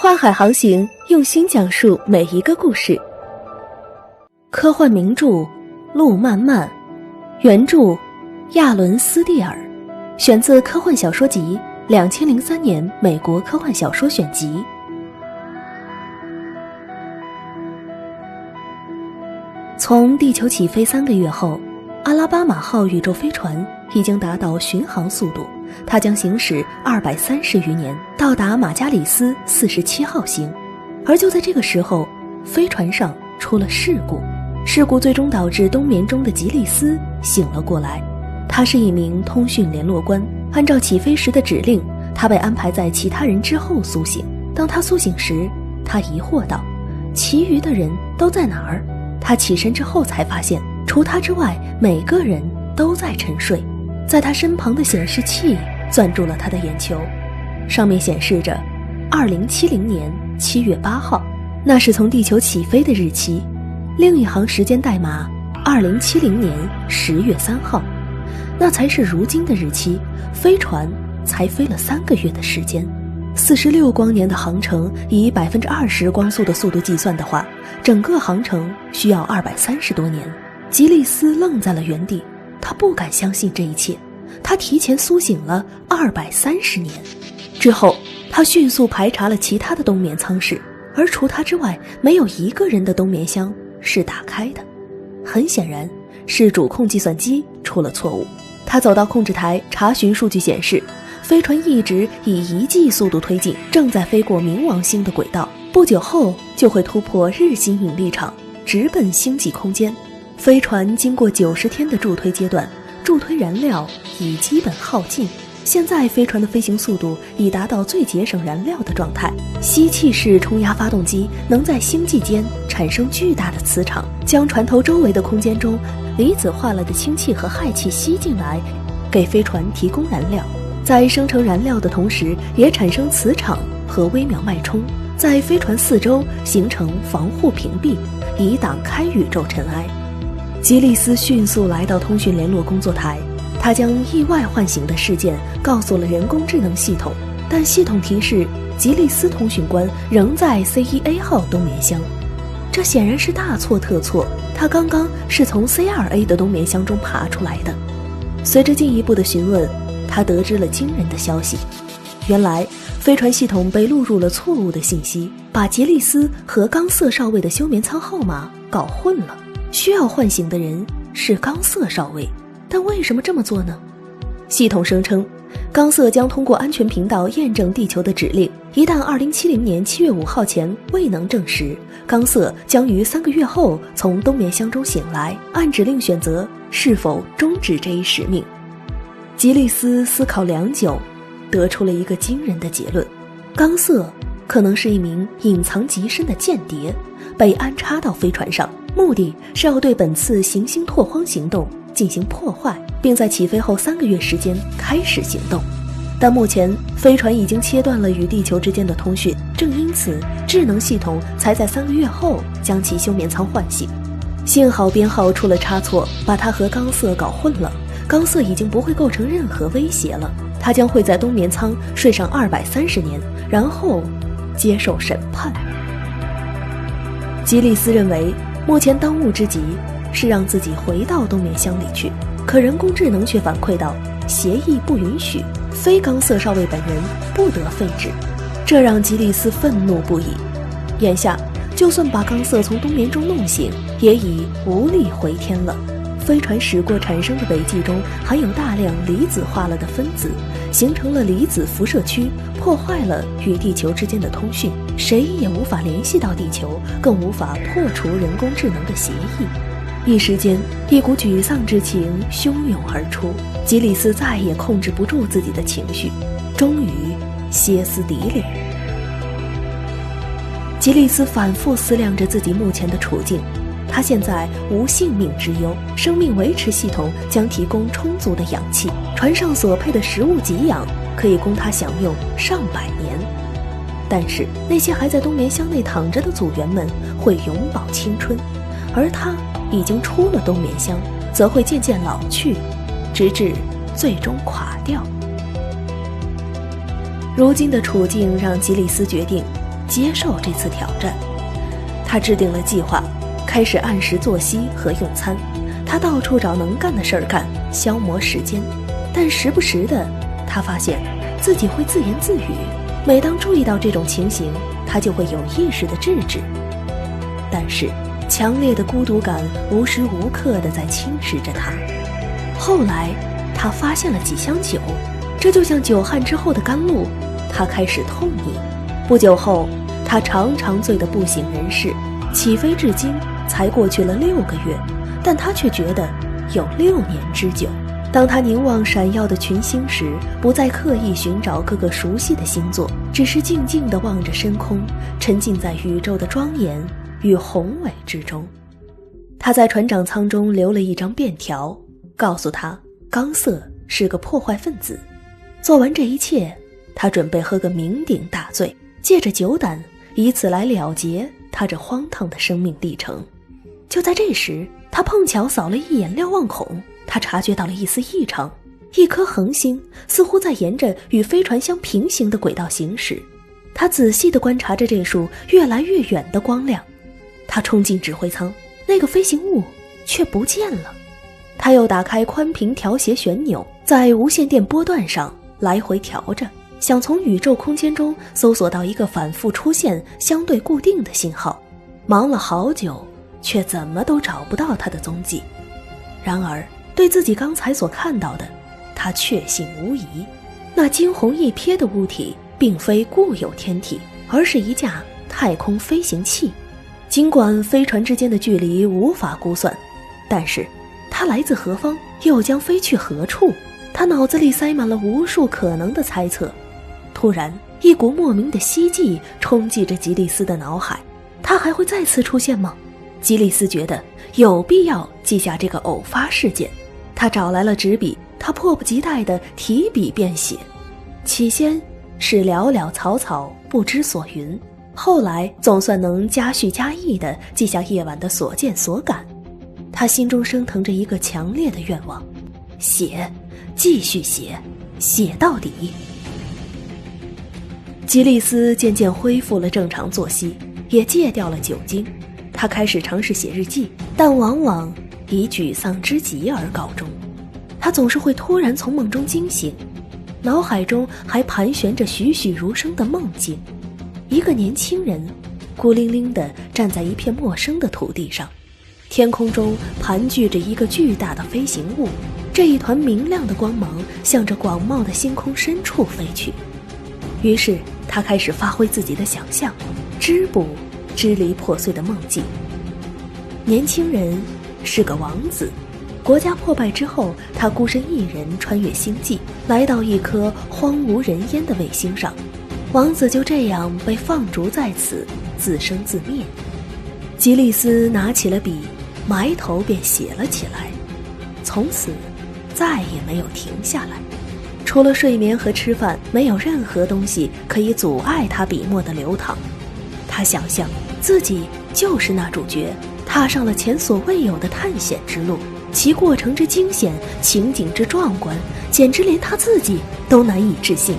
花海航行用心讲述每一个故事。科幻名著《路漫漫》，原著亚伦·斯蒂尔，选自科幻小说集2003年美国科幻小说选集。从地球起飞3个月后，阿拉巴马号宇宙飞船已经达到巡航速度，它将行驶230余年，到达马加里斯47号星。而就在这个时候，飞船上出了事故最终导致冬眠中的吉利斯醒了过来。他是一名通讯联络官，按照起飞时的指令，他被安排在其他人之后苏醒。当他苏醒时，他疑惑道：其余的人都在哪儿？他起身之后才发现，除他之外，每个人都在沉睡。在他身旁的显示器攥住了他的眼球，上面显示着2070年7月8号，那是从地球起飞的日期。另一行时间代码2070年10月3号，那才是如今的日期。飞船才飞了3个月的时间，46光年的航程，以20%光速的速度计算的话，整个航程需要230多年。吉利斯愣在了原地，他不敢相信这一切。他提前苏醒了230年。之后他迅速排查了其他的冬眠舱室，而除他之外，没有一个人的冬眠箱是打开的。很显然是主控计算机出了错误。他走到控制台查询，数据显示飞船一直以1G速度推进，正在飞过冥王星的轨道，不久后就会突破日心引力场，直奔星际空间。飞船经过90天的助推阶段，助推燃料已基本耗尽，现在飞船的飞行速度已达到最节省燃料的状态。吸气式冲压发动机能在星际间产生巨大的磁场，将船头周围的空间中离子化了的氢气和氦气吸进来，给飞船提供燃料。在生成燃料的同时，也产生磁场和微秒脉冲，在飞船四周形成防护屏蔽，以挡开宇宙尘埃。吉利斯迅速来到通讯联络工作台，他将意外唤醒的事件告诉了人工智能系统，但系统提示吉利斯通讯官仍在 C1A 号冬眠箱。这显然是大错特错，他刚刚是从 C2A 的冬眠箱中爬出来的。随着进一步的询问，他得知了惊人的消息。原来飞船系统被录入了错误的信息，把吉利斯和冈瑟少尉的休眠舱号码搞混了。需要唤醒的人是冈瑟少尉，但为什么这么做呢？系统声称，冈瑟将通过安全频道验证地球的指令，一旦2070年7月5号前未能证实，冈瑟将于3个月后从冬眠箱中醒来，按指令选择是否终止这一使命。吉利斯思考良久，得出了一个惊人的结论：冈瑟可能是一名隐藏极深的间谍，被安插到飞船上，目的是要对本次行星拓荒行动进行破坏，并在起飞后3个月时间开始行动。但目前飞船已经切断了与地球之间的通讯，正因此智能系统才在3个月后将其休眠舱唤醒。幸好编号出了差错，把它和冈瑟搞混了。冈瑟已经不会构成任何威胁了，他将会在冬眠舱睡上230年，然后接受审判。吉利斯认为目前当务之急是让自己回到冬眠箱里去，可人工智能却反馈到协议不允许，非冈瑟少尉本人不得废止，这让吉利斯愤怒不已。眼下就算把冈瑟从冬眠中弄醒，也已无力回天了。飞船驶过产生的尾迹中含有大量离子化了的分子，形成了离子辐射区，破坏了与地球之间的通讯，谁也无法联系到地球，更无法破除人工智能的协议。一时间，一股沮丧之情汹涌而出，吉利斯再也控制不住自己的情绪，终于歇斯底里。吉利斯反复思量着自己目前的处境，他现在无性命之忧，生命维持系统将提供充足的氧气，船上所配的食物给养可以供他享用上百年。但是那些还在冬眠箱内躺着的组员们会永葆青春，而他已经出了冬眠箱，则会渐渐老去，直至最终垮掉。如今的处境让吉利斯决定接受这次挑战。他制定了计划，开始按时作息和用餐。他到处找能干的事儿干，消磨时间。但时不时的，他发现自己会自言自语。每当注意到这种情形，他就会有意识地制止。但是强烈的孤独感无时无刻地在侵蚀着他。后来他发现了几箱酒，这就像久旱之后的甘露，他开始痛饮。不久后，他常常醉得不省人事，起飞至今才过去了6个月，但他却觉得有6年之久。当他凝望闪耀的群星时，不再刻意寻找各个熟悉的星座，只是静静地望着深空，沉浸在宇宙的庄严与宏伟之中。他在船长舱中留了一张便条，告诉他冈瑟是个破坏分子。做完这一切，他准备喝个酩酊大醉，借着酒胆以此来了结他这荒唐的生命历程。就在这时，他碰巧扫了一眼瞭望孔，他察觉到了一丝异常，一颗恒星似乎在沿着与飞船相平行的轨道行驶。他仔细地观察着这束越来越远的光亮，他冲进指挥舱，那个飞行物却不见了。他又打开宽频调谐旋钮，在无线电波段上来回调着，想从宇宙空间中搜索到一个反复出现相对固定的信号。忙了好久，却怎么都找不到它的踪迹。然而对自己刚才所看到的，他确信无疑。那惊鸿一瞥的物体并非固有天体，而是一架太空飞行器。尽管飞船之间的距离无法估算，但是它来自何方，又将飞去何处？他脑子里塞满了无数可能的猜测。突然，一股莫名的希冀冲击着吉利斯的脑海。他还会再次出现吗？吉利斯觉得有必要记下这个偶发事件。他找来了纸笔，他迫不及待地提笔便写。起先是寥寥草草，不知所云，后来总算能加叙加意地记下夜晚的所见所感。他心中升腾着一个强烈的愿望：写，继续写，写到底。吉利斯渐渐恢复了正常作息，也戒掉了酒精。他开始尝试写日记，但往往以沮丧之极而告终。他总是会突然从梦中惊醒，脑海中还盘旋着栩栩如生的梦境。一个年轻人孤零零地站在一片陌生的土地上，天空中盘踞着一个巨大的飞行物，这一团明亮的光芒向着广袤的星空深处飞去。于是他开始发挥自己的想象，织补支离破碎的梦境。年轻人是个王子，国家破败之后，他孤身一人穿越星际，来到一颗荒无人烟的卫星上。王子就这样被放逐在此，自生自灭。吉利斯拿起了笔，埋头便写了起来，从此再也没有停下来。除了睡眠和吃饭，没有任何东西可以阻碍他笔墨的流淌。他想象自己就是那主角，踏上了前所未有的探险之路，其过程之惊险，情景之壮观，简直连他自己都难以置信。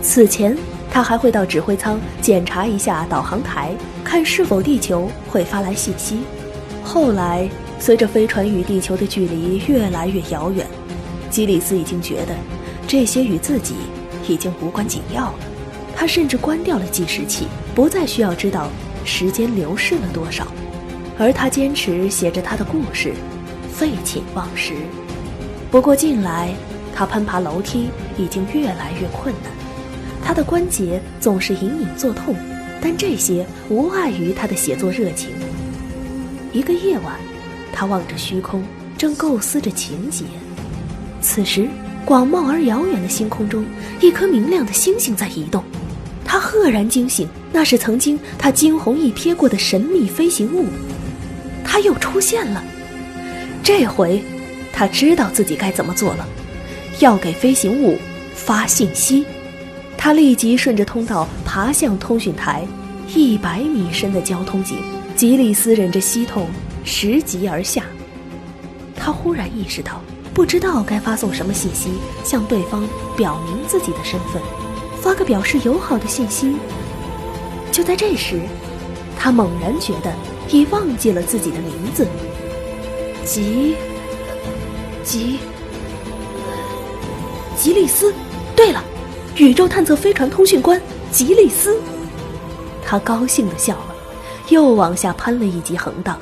此前他还会到指挥舱检查一下导航台，看是否地球会发来信息。后来随着飞船与地球的距离越来越遥远，吉里斯已经觉得这些与自己已经无关紧要了。他甚至关掉了计时器，不再需要知道时间流逝了多少。而他坚持写着他的故事，废寝忘食。不过近来他攀爬楼梯已经越来越困难，他的关节总是隐隐作痛，但这些无碍于他的写作热情。一个夜晚，他望着虚空，正构思着情节。此时广袤而遥远的星空中，一颗明亮的星星在移动。他赫然惊醒，那是曾经他惊鸿一瞥过的神秘飞行物。它又出现了。这回他知道自己该怎么做了，要给飞行物发信息。他立即顺着通道爬向通讯台，100米深的交通井。吉利斯忍着息痛拾级而下。他忽然意识到，不知道该发送什么信息向对方表明自己的身份。发个表示友好的信息就在这时，他猛然觉得已忘记了自己的名字。吉利斯，对了，宇宙探测飞船通讯官吉利斯。他高兴地笑了，又往下攀了一级横道。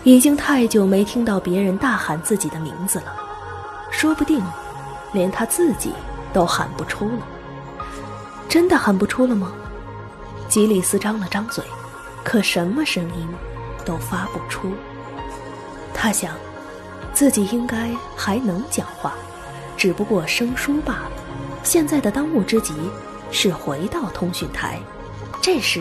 已经太久没听到别人大喊自己的名字了，说不定连他自己都喊不出了。真的喊不出了吗？吉利斯张了张嘴，可什么声音都发不出。他想，自己应该还能讲话，只不过生疏罢了。现在的当务之急是回到通讯台。这时，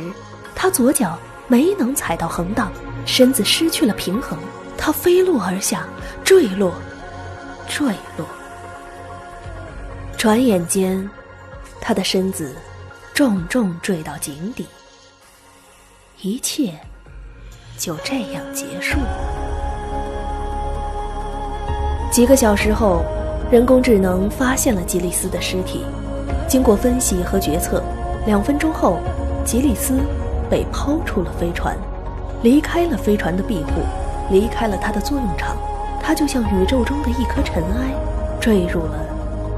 他左脚没能踩到横档，身子失去了平衡，他飞落而下，坠落。转眼间，他的身子重重坠到井底，一切就这样结束了。几个小时后，人工智能发现了吉利斯的尸体。经过分析和决策，2分钟后，吉利斯被抛出了飞船，离开了飞船的庇护，离开了它的作用场。它就像宇宙中的一颗尘埃，坠入了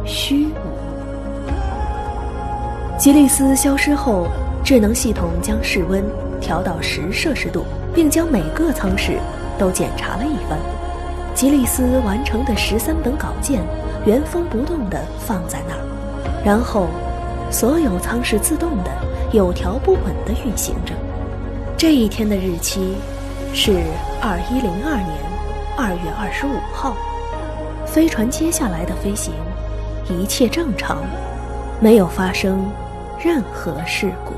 虚无。吉利斯消失后，智能系统将室温调到10摄氏度，并将每个舱室都检查了一番。吉利斯完成的13本稿件原封不动地放在那儿，然后所有舱室自动地有条不紊地运行着。这一天的日期是2102年2月25号。飞船接下来的飞行一切正常，没有发生任何事故。